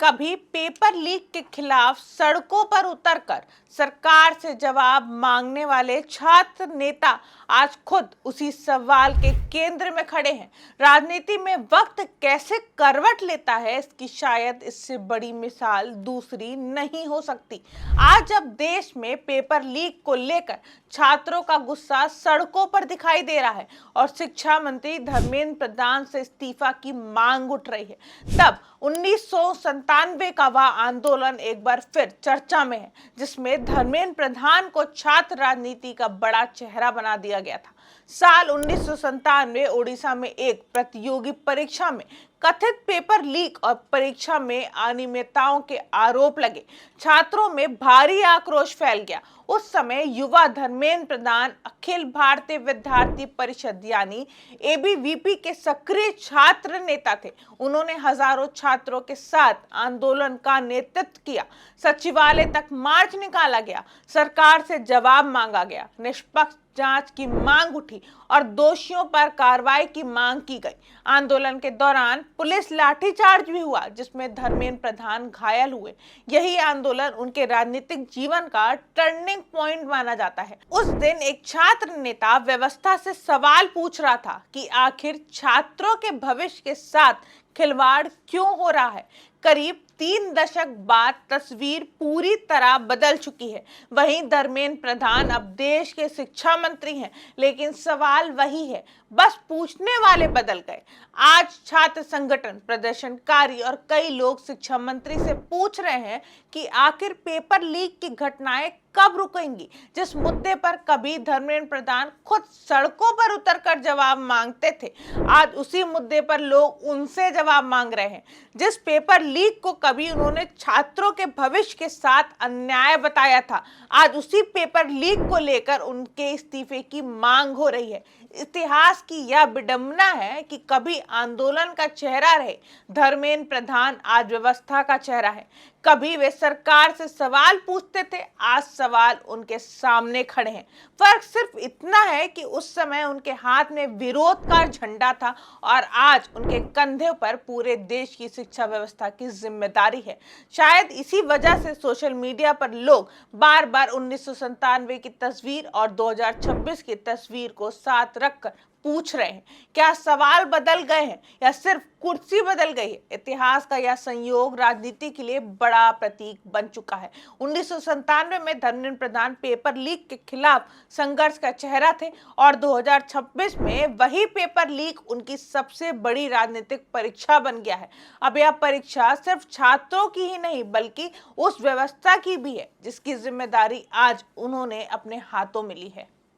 कभी paper leak के खिलाफ सड़कों पर उतरकर सरकार से जवाब मांगने वाले छात्र नेता आज खुद उसी सवाल के केंद्र में खड़े हैं। राजनीति में वक्त कैसे करवट लेता है, इसकी शायद इससे बड़ी मिसाल दूसरी नहीं हो सकती। आज जब देश में पेपर लीक को लेकर छात्रों का गुस्सा सड़कों पर दिखाई दे रहा है और शिक्षा मंत्री धर्मेंद्र प्रधान से इस्तीफा की मांग उठ रही है, तब 1997 का वह आंदोलन एक बार फिर चर्चा में है, जिसमें धर्मेंद्र प्रधान को छात्र राजनीति का बड़ा चेहरा बना दिया गया था। साल 1997 ओडिशा में एक प्रतियोगी परीक्षा में कथित पेपर लीक और परीक्षा में अनियमितताओं के आरोप लगे। छात्रों में भारी आक्रोश फैल गया। उस समय युवा धर्मेंद्र प्रधान अखिल भारतीय विद्यार्थी परिषद यानी एबीवीपी के सक्रिय छात्र नेता थे। उन्होंने हजारों छात्रों के साथ आंदोलन का नेतृत्व किया। सचिवालय तक मार्च निकाला गया, सरकार से जवाब मांगा गया, निष्पक्ष जांच की मांग उठी और दोषियों पर कार्रवाई की मांग की गई। आंदोलन के दौरान पुलिस लाठीचार्ज भी हुआ, जिसमें धर्मेंद्र प्रधान घायल हुए। यही आंदोलन उनके राजनीतिक जीवन का टर्निंग पॉइंट माना जाता है। उस दिन एक छात्र नेता व्यवस्था से सवाल पूछ रहा था कि आखिर छात्रों के भविष्य के साथ खिलवाड़ क्यों हो रहा है। करीब 3 दशक बाद तस्वीर पूरी तरह बदल चुकी है। वहीं धर्मेंद्र प्रधान अब देश के शिक्षा मंत्री हैं, लेकिन सवाल वही है, बस पूछने वाले बदल गए। आज छात्र संगठन, प्रदर्शनकारी और कई लोग शिक्षा मंत्री से पूछ रहे हैं कि आखिर पेपर लीक की घटनाएं कब रुकेंगी। जिस मुद्दे पर कभी धर्मेंद्र प्रधान खुद सड़कों पर उतरकर जवाब मांगते थे, आज उसी मुद्दे पर लोग उनसे जवाब मांग रहे हैं। जिस पेपर लीक को कभी उन्होंने छात्रों के भविष्य के साथ अन्याय बताया था, आज उसी पेपर लीक को लेकर उनके इस्तीफे की मांग हो रही है। इतिहास की यह विडंबना है कि कभी आंदोलन का चेहरा रहे धर्मेंद्र प्रधान, आज व्यवस्था का चेहरा है। कभी वे सरकार से सवाल पूछते थे, आज सवाल उनके सामने खड़े हैं। फर्क सिर्फ इतना है कि उस समय उनके हाथ में विरोध का झंडा था और आज उनके कंधे पर पूरे देश की शिक्षा व्यवस्था की जिम्मेदारी है। शायद इसी वजह से सोशल मीडिया पर लोग बार बार 1997 की तस्वीर और 2026 की तस्वीर को साथ रखकर पूछ रहे हैं, क्या सवाल बदल गए हैं या सिर्फ कुर्सी बदल गई है। इतिहास का यह संयोग राजनीति के लिए बड़ा प्रतीक बन चुका है। 1997 में धर्मेंद्र प्रधान पेपर लीक के खिलाफ संघर्ष का चेहरा थे और 2026 में वही पेपर लीक उनकी सबसे बड़ी राजनीतिक परीक्षा बन गया है। अब यह परीक्षा सिर्फ छात्रों की ही नहीं, बल्कि उस व्यवस्था की भी है जिसकी जिम्मेदारी आज उन्होंने अपने हाथों में ली है।